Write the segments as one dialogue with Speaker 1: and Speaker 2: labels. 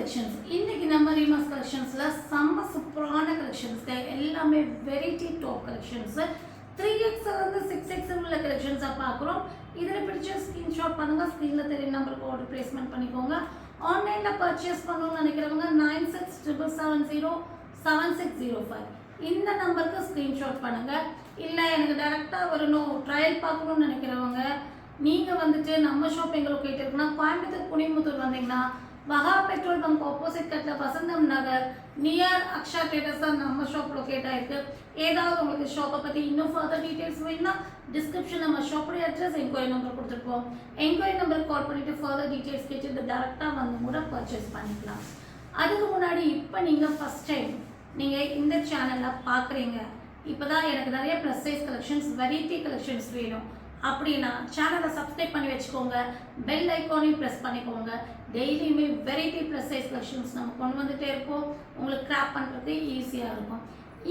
Speaker 1: Collections. இன்னைக்கு நம்ம ரீமாஸ் கலெக்ஷன்ஸ்ல செம்ம சூப்பரான கலெக்ஷன்ஸ் எல்லாமே வெரைட்டி டாப் கலெக்ஷன்ஸ் 3XL வந்து 6XL உள்ள கலெக்ஷன்ஸா பார்க்குறோம். இதில் பிடிச்ச ஸ்கிரீன்ஷாட் பண்ணுங்க, ஸ்க்ரீனில் தெரிய நம்பருக்கு ஆர்டர் பிளேஸ்மெண்ட் பண்ணிக்கோங்க. ஆன்லைனில் பர்ச்சேஸ் பண்ணணும்னு நினைக்கிறவங்க 9677707605 இந்த நம்பருக்கு ஸ்க்ரீன்ஷாட் பண்ணுங்க. இல்லை எனக்கு டைரெக்டாக வரணும் ட்ரையல் பார்க்கணும்னு நினைக்கிறவங்க நீங்கள் வந்துட்டு நம்ம ஷாப் எங்கே லொக்கேட் இருக்குன்னா கோயம்புத்தூர் குனிமுத்தூர் வந்தீங்கன்னா மகா பெட்ரோல் பங்க் ஆப்போசிட் கட்டில் வசந்தம் நகர் நியர் அக்ஷா தேட்டர்ஸ் தான் நம்ம ஷாப் லொக்கேட் ஆகிருக்கு. ஏதாவது உங்களுக்கு ஷாப்பை பற்றி இன்னும் ஃபர்தர் டீட்டெயில்ஸ் வேணும்னா டிஸ்கிரிப்ஷன் நம்ம ஷாப்போடைய அட்ரஸ் என்கொயரி நம்பர் கொடுத்துருப்போம். என்கொயரி நம்பருக்கு கால் பண்ணிவிட்டு ஃபர்தர் டீட்டெயில்ஸ் கேட்டு டேரெக்டாக வந்து கூட பர்ச்சேஸ் பண்ணிக்கலாம். அதுக்கு முன்னாடி இப்போ நீங்கள் ஃபஸ்ட் டைம் நீங்கள் இந்த சேனலில் பார்க்குறீங்க, இப்போ தான் எனக்கு நிறைய plus size collections variety collections வேணும் அப்படின்னா சேனலை சப்ஸ்கிரைப் பண்ணி வச்சுக்கோங்க, பெல் ஐக்கானையும் ப்ரெஸ் பண்ணிக்கோங்க. டெய்லியுமே வெரைட்டி ப்ளஸ் சைஸ் கலெக்ஷன்ஸ் நம்ம கொண்டு வந்துகிட்டே இருப்போம், உங்களுக்கு கிராப் பண்ணுறது ஈஸியாக இருக்கும்.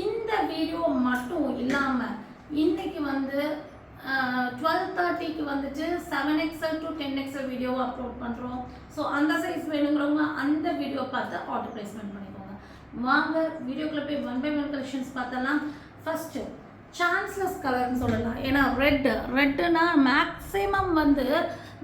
Speaker 1: இந்த வீடியோ மட்டும் இல்லாமல் இன்றைக்கி வந்து 12:30க்கு வந்துட்டு 7XL to 10XL video upload பண்ணுறோம். ஸோ அந்த சைஸ் வேணுங்கிறவங்க அந்த வீடியோ பார்த்து ஆர்டர் ப்ளேஸ்மெண்ட் பண்ணிக்கோங்க. வாங்க வீடியோக்குள்ளே போய் 1 by 1 கலெக்ஷன்ஸ் பார்த்தலாம். ஃபஸ்ட்டு சான்ஸ்லெஸ் கலர்னு சொல்லலாம். ஏன்னா ரெட்டுனா மேக்ஸிமம் வந்து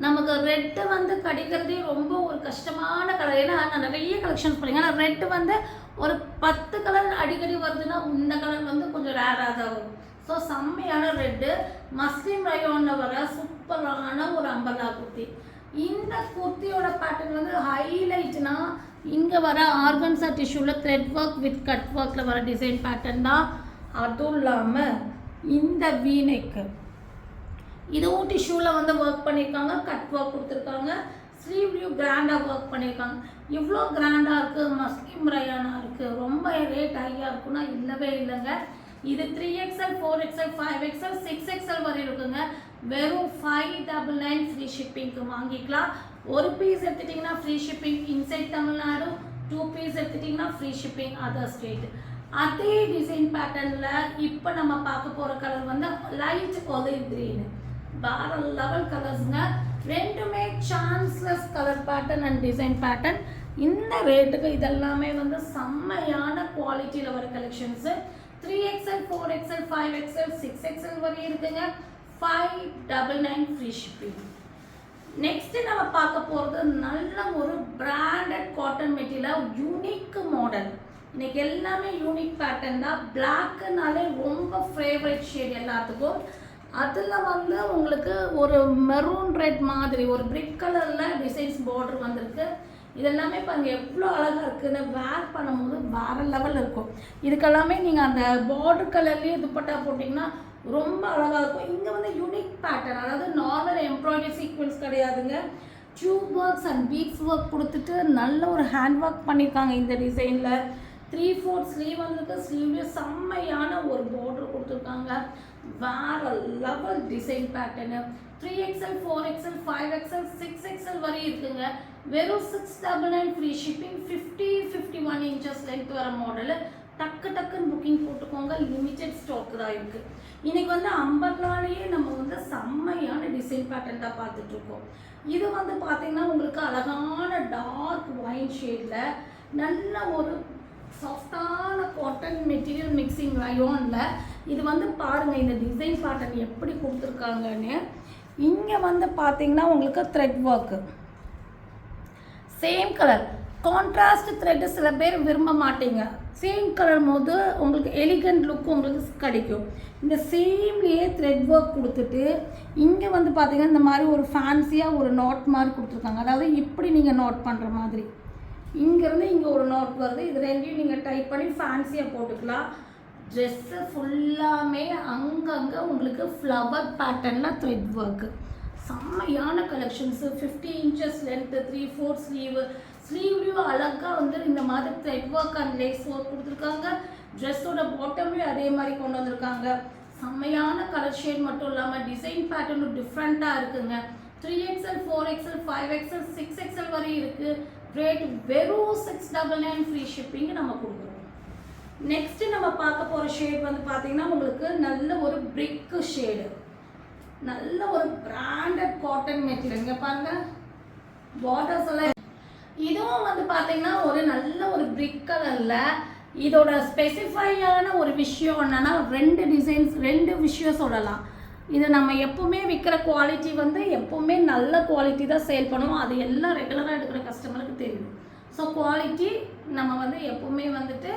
Speaker 1: நமக்கு ரெட்டு வந்து கிடைக்கிறதே ரொம்ப ஒரு கஷ்டமான கலர். ஏன்னா நான் நிறைய கலெக்ஷன்ஸ் பண்ணிங்க, ஆனால் ரெட்டு வந்து ஒரு 10 கலர் அடிக்கடி வருதுன்னா இந்த கலர் வந்து கொஞ்சம் ரேராக தான் வரும். ஸோ செம்மையான ரெட்டு மஸ்லிம் ரயோனில் வர சூப்பரான ஒரு அம்பர்லா குர்த்தி. இந்த குர்த்தியோட பேட்டர்ன் வந்து ஹைலைட்னா இங்கே வர ஆர்கன்ஸா டிஷ்யூவில் த்ரெட் ஒர்க் வித் கட் ஒர்க்கில் வர டிசைன் பேட்டர்ன் தான். அதுவும் இல்லாமல் இந்த வீனெக்கு இதுவும் டிஷ்யூவில் வந்து ஒர்க் பண்ணியிருக்காங்க, கட் ஒர்க் கொடுத்துருக்காங்க, ஸ்லீவ்லையும் கிராண்டாக ஒர்க் பண்ணியிருக்காங்க. இவ்வளோ கிராண்டாக இருக்குது, மஸ்லிம் ரயானாக இருக்குது, ரொம்ப ரேட் ஹையாக இருக்குன்னா இல்லவே இல்லைங்க. இது 3XL 4XL 5XL 6XL வரை இருக்குங்க. வெறும் 599 ஃப்ரீ ஷிப்பிங்க்கு வாங்கிக்கலாம். ஒரு பீஸ் எடுத்துட்டிங்கன்னா free shipping inside Tamil Nadu, 2 piece எடுத்துட்டிங்கன்னா ஃப்ரீ ஷிப்பிங் அதர் ஸ்டேட். அதே டிசைன் பேட்டர்னில் இப்போ நம்ம பார்க்க போகிற கலர் வந்து லைட் ஒலிவ் க்ரீன், வேற லெவல் கலர்ஸுங்க. ரெண்டுமே chanceless colour pattern and design pattern. இந்த ரேட்டுக்கு இதெல்லாமே வந்து செம்மையான குவாலிட்டியில் வர collections. 3XL 4XL 5XL 6XL வரை இருக்குங்க. 599 ஃப்ரீ ஷிப்பிங். நெக்ஸ்ட்டு நம்ம பார்க்க போகிறது நல்ல ஒரு branded cotton material, unique model. இன்னைக்கு எல்லாமே யூனிக் பேட்டர்ன் தான். பிளாக்குனாலே ரொம்ப ஃபேவரட் ஷேட் எல்லாத்துக்கும். அதில் வந்து உங்களுக்கு ஒரு மெரூன் ரெட் மாதிரி ஒரு பிரிக் கலரில் டிசைன்ஸ் பார்டர் வந்திருக்கு. இதெல்லாமே பாருங்கள் எவ்வளோ அழகாக இருக்குதுன்னு வேர் பண்ணும்போது வேறு லெவல் இருக்கும். இதுக்கெல்லாமே நீங்கள் அந்த பார்டர் கலர்லேயே துப்பட்டா போட்டிங்கன்னா ரொம்ப அழகாக இருக்கும். இங்கே வந்து யூனிக் பேட்டர்ன், அதாவது நார்மல் எம்ப்ராய்டரி சீக்வன்ஸ் கிடையாதுங்க, tube works and beads work கொடுத்துட்டு நல்ல ஒரு ஹேண்ட் ஒர்க் பண்ணியிருக்காங்க இந்த டிசைனில். 3/4 ஸ்லீவ் வந்துருக்கு, ஸ்லீவ்லேயே செம்மையான ஒரு பார்டர் கொடுத்துருக்காங்க. வேறு level design pattern. 3XL 4XL 5XL 6XL வரை இருக்குங்க. வெறும் 699 ஃப்ரீ ஷிப்பிங். 50-51 இன்ச்சஸ் லென்த் வர மாடலு. டக்குன்னு புக்கிங் போட்டுக்கோங்க, லிமிட்டட் ஸ்டாக் தான் இருக்குது. இன்றைக்கி வந்து அம்பர்லாலேயே நம்ம வந்து செம்மையான டிசைன் பேட்டர்ன் தான் பார்த்துட்ருக்கோம். இது வந்து பார்த்திங்கன்னா உங்களுக்கு அழகான டார்க் ஒயின் ஷேடில் நல்ல ஒரு சாஃப்டான காட்டன் மெட்டீரியல் மிக்சிங் ரயோனில். இது வந்து பாருங்கள் இந்த டிசைன் பேட்டர்ன் எப்படி கொடுத்துருக்காங்கன்னு. இங்கே வந்து பார்த்தீங்கன்னா உங்களுக்கு thread work same colour, contrast thread சில பேர் விரும்ப மாட்டீங்க. சேம் கலர் போது உங்களுக்கு எலிகண்ட் லுக் உங்களுக்கு கிடைக்கும். இந்த சேம்லேயே த்ரெட் ஒர்க் கொடுத்துட்டு இங்கே வந்து பார்த்தீங்கன்னா இந்த மாதிரி ஒரு ஃபேன்சியாக ஒரு நாட் மாதிரி கொடுத்துருக்காங்க. அதாவது இப்படி நீங்கள் நாட் பண்ணுற மாதிரி இங்கேருந்து இங்கே ஒரு நாட் வருது. இது ரெண்டையும் நீங்கள் டைப் பண்ணி ஃபேன்சியாக போட்டுக்கலாம். ட்ரெஸ்ஸு ஃபுல்லாமே அங்கங்கே உங்களுக்கு ஃப்ளவர் பேட்டர்னில் த்ரெட் ஒர்க்கு. செம்மையான கலெக்ஷன்ஸு. 50 இன்ச்சஸ் லென்த்து, 3/4 ஸ்லீவு, ஸ்லீவ்லேயும் அழகாக வந்து இந்த மாதிரி thread work and lace work கொடுத்துருக்காங்க. ட்ரெஸ்ஸோட பாட்டம்லேயும் அதே மாதிரி கொண்டு வந்திருக்காங்க. செம்மையான கலர் ஷேட் மட்டும் இல்லாமல் டிசைன் பேட்டர்னும் டிஃப்ரெண்ட்டாக இருக்குங்க. 3XL 4XL 5XL 6XL வரை இருக்குது. ரேட் வெறும் 699 ஃப்ரீ ஷிப்பிங் நம்ம கொடுக்குறோம். நெக்ஸ்ட்டு நம்ம பார்க்க போகிற ஷேட் வந்து பார்த்தீங்கன்னா உங்களுக்கு நல்ல ஒரு பிரிக்கு ஷேடு, நல்ல ஒரு பிராண்டட் காட்டன் மெட்டீரியல். இங்கே பாருங்கள் பார்டர்ஸ் எல்லாம் இதுவும் வந்து பார்த்தீங்கன்னா ஒரு நல்ல ஒரு பிரிக் கலரில். இதோட ஸ்பெசிஃபையான ஒரு விஷயம் என்னென்னா ரெண்டு விஷயம் சொல்லலாம். இது நம்ம எப்போவுமே விற்கிற குவாலிட்டி வந்து எப்போவுமே நல்ல குவாலிட்டி தான் சேல் பண்ணுவோம். அது எல்லாம் ரெகுலராக எடுக்கிற கஸ்டமருக்கு தெரியும். ஸோ குவாலிட்டி நம்ம வந்து எப்போவுமே வந்துட்டு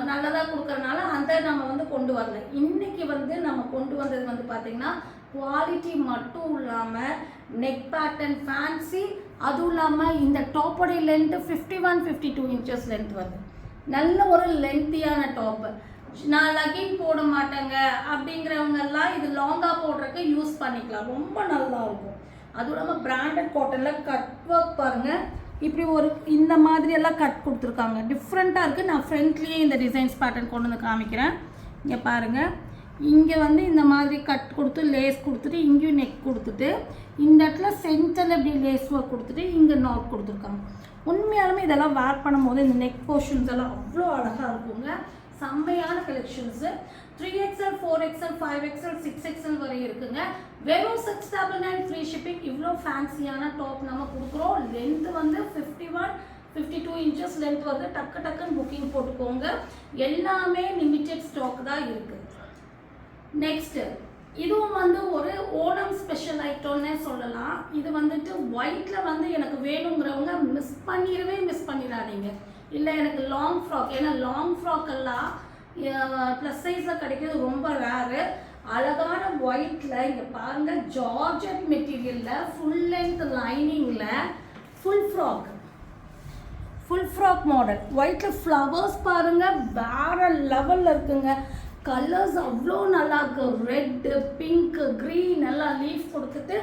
Speaker 1: நல்லதாக கொடுக்குறனால அந்த நம்ம வந்து கொண்டு வரல. இன்றைக்கி வந்து நம்ம கொண்டு வந்தது வந்து பார்த்திங்கன்னா குவாலிட்டி மட்டும் இல்லாமல் நெக் பேட்டர்ன் ஃபேன்சி, அதுவும் இல்லாமல் இந்த டாப்போடைய லென்த்து 51-52 இன்ச்சஸ் லென்த் வருது. நல்ல ஒரு லென்த்தியான டாப்பு. நான் லகின் போட மாட்டேங்க அப்படிங்கிறவங்கெல்லாம் இது லாங்காக போடுறதுக்கு யூஸ் பண்ணிக்கலாம். ரொம்ப நல்லா இருக்கும். அதுவும் இல்லாமல் பிராண்டட் காட்டனில் கட் ஒர்க் பாருங்கள். இப்படி ஒரு இந்த மாதிரியெல்லாம் கட் கொடுத்துருக்காங்க. டிஃப்ரெண்ட்டாக இருக்குது. நான் ஃப்ரண்ட்லேயே இந்த டிசைன்ஸ் பேட்டர்ன் கொண்டு வந்து காமிக்கிறேன். இங்கே பாருங்கள். இங்கே வந்து இந்த மாதிரி கட் கொடுத்து லேஸ் கொடுத்துட்டு இங்கேயும் நெக் கொடுத்துட்டு இந்த இடத்துல சென்டரில் இப்படி லேஸ் ஒர்க் கொடுத்துட்டு இங்கே நாட் கொடுத்துருக்காங்க. உண்மையாலுமே இதெல்லாம் வேர் பண்ணும்போது இந்த நெக் போர்ஷன்ஸ் எல்லாம் அவ்வளோ அழகாக இருக்குங்க. செம்மையான collections. 3XL 4XL 5XL 6XL வரை இருக்குங்க. வெறும் 699 ஃப்ரீ ஷிப்பிங். இவ்வளோ ஃபேன்சியான டாப் நம்ம கொடுக்குறோம். லென்த்து வந்து 51-52 இன்ச்சஸ் லென்த் வந்து டக்குன்னு புக்கிங் போட்டுக்கோங்க. எல்லாமே லிமிட்டெட் ஸ்டாக் தான் இருக்குது. நெக்ஸ்ட்டு இதுவும் வந்து ஒரு ஓணம் ஸ்பெஷல் ஐட்டம்னே சொல்லலாம். இது வந்துட்டு ஒயிட்டில் வந்து எனக்கு வேணுங்கிறவங்க மிஸ் பண்ணிடாதீங்க. இல்லை எனக்கு லாங் ஃப்ராக், ஏன்னா லாங் ஃப்ராக்கெல்லாம் ப்ளஸ் சைஸில் கிடைக்கிறது ரொம்ப ரேரு. அழகான ஒயிட்டில் இங்கே பாருங்கள், ஜார்ஜெட் மெட்டீரியலில் ஃபுல் லென்த் லைனிங்கில் ஃபுல் ஃப்ராக் மாடல் ஒயிட்டில் ஃப்ளவர்ஸ் பாருங்கள் வேறு லெவலில் இருக்குங்க. கலர்ஸ் அவ்வளோ நல்லா இருக்குது. ரெட்டு, பிங்க்கு, க்ரீன் எல்லாம் லீஃப் கொடுத்துட்டு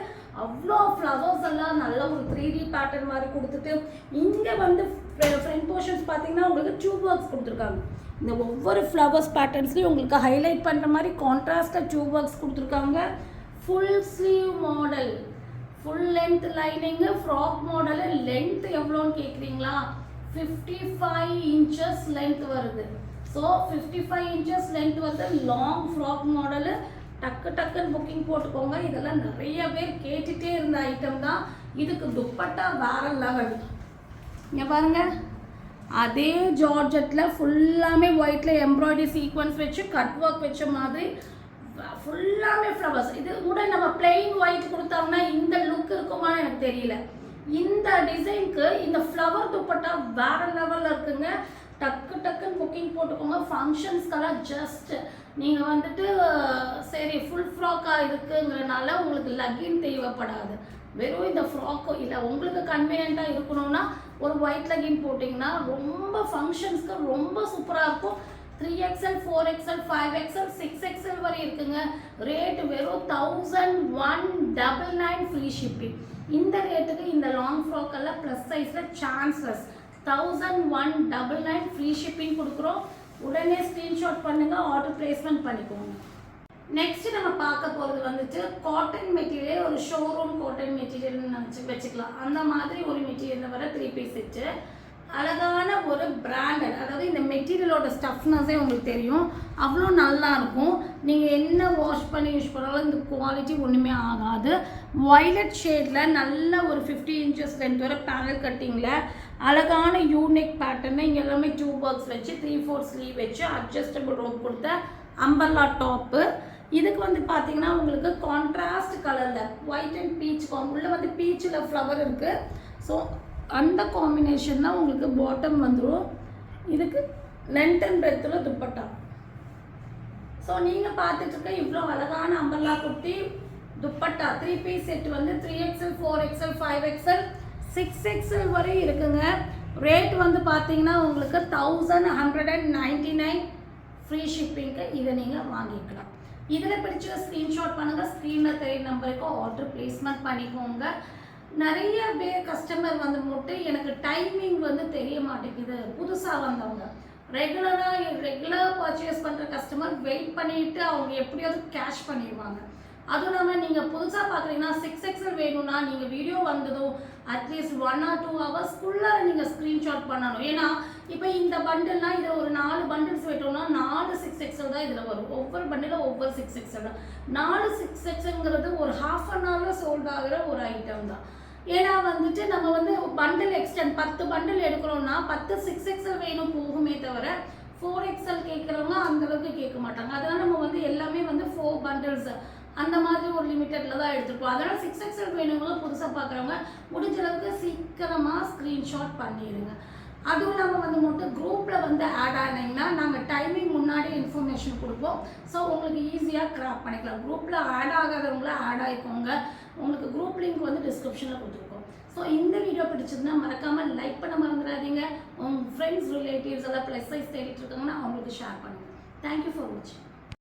Speaker 1: அவ்வளோ ஃப்ளவர்ஸ் எல்லாம் நல்ல ஒரு 3D பேட்டர்ன் மாதிரி கொடுத்துட்டு இங்கே வந்து ஃப்ரண்ட் போர்ஷன்ஸ் பார்த்தீங்கன்னா உங்களுக்கு டியூப் ஒர்க்ஸ் கொடுத்துருக்காங்க. இந்த ஒவ்வொரு ஃப்ளவர்ஸ் பேட்டர்ன்ஸ்லையும் உங்களுக்கு ஹைலைட் பண்ணுற மாதிரி கான்ட்ராஸ்டாக டியூப் ஒர்க்ஸ் கொடுத்துருக்காங்க. Full sleeve model, full length lining, frock model. Length எவ்வளோன்னு கேட்குறீங்களா? 55 இன்ச்சஸ் லென்த் வருது. ஸோ 55 இன்ச்சஸ் லென்த் வந்து லாங் ஃப்ராக் மாடலு. டக்குன்னு புக்கிங் போட்டுக்கோங்க. இதெல்லாம் நிறைய பேர் கேட்டுகிட்டே இருந்த ஐட்டம் தான். இதுக்கு துப்பட்டா வேறு லெவல். இங்கே பாருங்கள், அதே ஜார்ஜெட்டில் ஃபுல்லாமே ஒயிட்டில் எம்ப்ராய்டரி சீக்வன்ஸ் வச்சு கட் ஒர்க் வச்ச மாதிரி ஃபுல்லாமே ஃப்ளவர்ஸ். இது கூட நம்ம பிளெயின் ஒயிட் கொடுத்தோம்னா இந்த லுக் இருக்குமான்னு எனக்கு தெரியல. இந்த டிசைனுக்கு இந்த ஃப்ளவர் துப்பட்டா வேறு லெவலில் இருக்குங்க. டக்குன்னு புக்கிங் போட்டுக்கோங்க. ஃபங்க்ஷன்ஸ்க்கெல்லாம் ஜஸ்ட் நீங்கள் வந்துட்டு சரி ஃபுல் ஃப்ராக்காக இருக்குங்கிறனால உங்களுக்கு லக்கின் தேவைப்படாது. வெறும் இந்த ஃப்ராக்கோ இல்லை உங்களுக்கு கன்வீனியண்ட்டாக இருக்கணும்னா ஒரு ஒயிட் லக்கின் போட்டிங்கன்னா ரொம்ப ஃபங்க்ஷன்ஸ்க்கு ரொம்ப சூப்பராக இருக்கும். 3XL 4XL 5XL 6XL வரை இருக்குங்க. ரேட்டு வெறும் 1199 ஃப்ரீ ஷிப்பிங். இந்த ரேட்டுக்கு இந்த லாங் ஃப்ராக்கெல்லாம் ப்ளஸ் சைஸில் சான்சஸ் 1199 ஃப்ரீ ஷிப்பிங் கொடுக்குறோம். உடனே ஸ்க்ரீன்ஷாட் பண்ணுங்கள், ஆர்டர் பிளேஸ்மெண்ட் பண்ணிக்கோங்க. நெக்ஸ்ட் நம்ம பார்க்க போகிறது வந்துட்டு காட்டன் மெட்டீரியல். ஒரு ஷோரூம் காட்டன் மெட்டீரியல்னு நினச்சி வச்சுக்கலாம். அந்த மாதிரி ஒரு மெட்டீரியலில் வர 3 பீஸ் செட்டு. அழகான ஒரு பிராண்டட், அதாவது இந்த மெட்டீரியலோட ஸ்டஃப்னஸே உங்களுக்கு தெரியும், அவ்வளோ நல்லா இருக்கும். நீங்கள் என்ன வாஷ் பண்ணி யூஸ் பண்ணாலும் இந்த குவாலிட்டி ஒன்றுமே ஆகாது. வயலட் ஷேடில் நல்ல ஒரு 50 இன்ச்சஸ் லென்த் வர பேனல் கட்டிங்கில் அழகான யூனிக் பேட்டர்னு. இங்கே எல்லாமே டியூப் ஒர்க்ஸ் வச்சு 3/4 ஸ்லீவ் வச்சு அட்ஜஸ்டபிள் ரோப் கொடுத்த அம்பர்லா டாப்பு. இதுக்கு வந்து பார்த்தீங்கன்னா உங்களுக்கு கான்ட்ராஸ்ட் கலரில் ஒயிட் அண்ட் பீச் உள்ளே வந்து பீச்சில் ஃப்ளவர் இருக்குது. ஸோ அந்த காம்பினேஷன் தான் உங்களுக்கு பாட்டம் வந்துடும். இதுக்கு லென்த் அண்ட் பிரெத்தில் துப்பட்டா. ஸோ நீங்கள் பார்த்துட்ருக்க இவ்வளோ அழகான umbrella kurti dupatta 3 piece set வந்து 3XL 4XL 5XL 6XL வரை இருக்குங்க. ரேட் வந்து பார்த்தீங்கன்னா உங்களுக்கு 1199 ஃப்ரீ ஷிப்பிங்க்கு இதை நீங்கள் வாங்கிக்கலாம். இதில் பிடிச்ச ஸ்க்ரீன்ஷாட் பண்ணுங்கள். ஸ்க்ரீனில் தெரிய நம்பருக்கு ஆர்டர் பிளேஸ்மெண்ட் பண்ணிக்கோங்க. நிறைய பேர் கஸ்டமர் வந்து மட்டும் எனக்கு டைமிங் வந்து தெரிய மாட்டேங்குது. புதுசாக வந்தவங்க ரெகுலராக பர்ச்சேஸ் பண்ணுற கஸ்டமர் வெயிட் பண்ணிவிட்டு அவங்க எப்படியாவது கேஷ் பண்ணிடுவாங்க. அதுவும் இல்லாமல் நீங்கள் புதுசாக பார்க்குறீங்கன்னா 6XL வேணும்னா நீங்கள் வீடியோ வந்ததும் அட்லீஸ்ட் 1 or 2 ஹவர்ஸ்க்குள்ளே நீங்கள் ஸ்க்ரீன்ஷாட் பண்ணணும். ஏன்னா இப்போ இந்த பண்டில்னால் இதில் ஒரு 4 பண்டில்ஸ் விட்டோம்னா 4 6XL தான் இதில் வரும். ஒவ்வொரு பண்டிலும் ஒவ்வொரு 6XL தான். 4 6XLங்கிறது ஒரு ½ an hour சோல்ட் ஆகிற ஒரு ஐட்டம் தான். ஏன்னா வந்துட்டு நம்ம வந்து பண்டில் எக்ஸ்டெண்ட் 10 பண்டில் எடுக்கிறோம்னா 10 6XL வேணும் போகுமே தவிர 4XL கேட்குறவங்க அந்தளவுக்கு கேட்க மாட்டாங்க. அதனால் நம்ம வந்து எல்லாமே வந்து 4 பண்டில்ஸ் அந்த மாதிரி ஒரு லிமிட்டடில் தான் எடுத்துருப்போம். அதனால் 6XL வேணுங்களோ புதுசாக பார்க்குறவங்க முடிஞ்ச அளவுக்கு சீக்கிரமாக ஸ்க்ரீன்ஷாட் பண்ணிடுங்க. அதுவும் இல்லாமல் வந்து மட்டும் குரூப்பில் வந்து ஆட் ஆனீங்கன்னா நாங்கள் டைமிங் முன்னாடி இன்ஃபர்மேஷன் கொடுப்போம். ஸோ உங்களுக்கு ஈஸியாக கிராப் பண்ணிக்கலாம். குரூப்பில் ஆட் ஆகாதவங்கள ஆட் ஆகிக்கோங்க. உங்களுக்கு குரூப் லிங்க் வந்து டிஸ்கிரிப்ஷனில் கொடுத்துருக்கோம். ஸோ இந்த வீடியோ பிடிச்சிருந்தா மறக்காமல் லைக் பண்ண மறந்துடாதீங்க. உங்கள் ஃப்ரெண்ட்ஸ் ரிலேட்டிவ்ஸ் எல்லாம் ப்ளஸ் சைஸ் தேடிட்டு இருக்காங்கன்னா அவங்களுக்கு ஷேர் பண்ணுங்கள். தேங்க்யூ ஃபார் வாட்சிங்.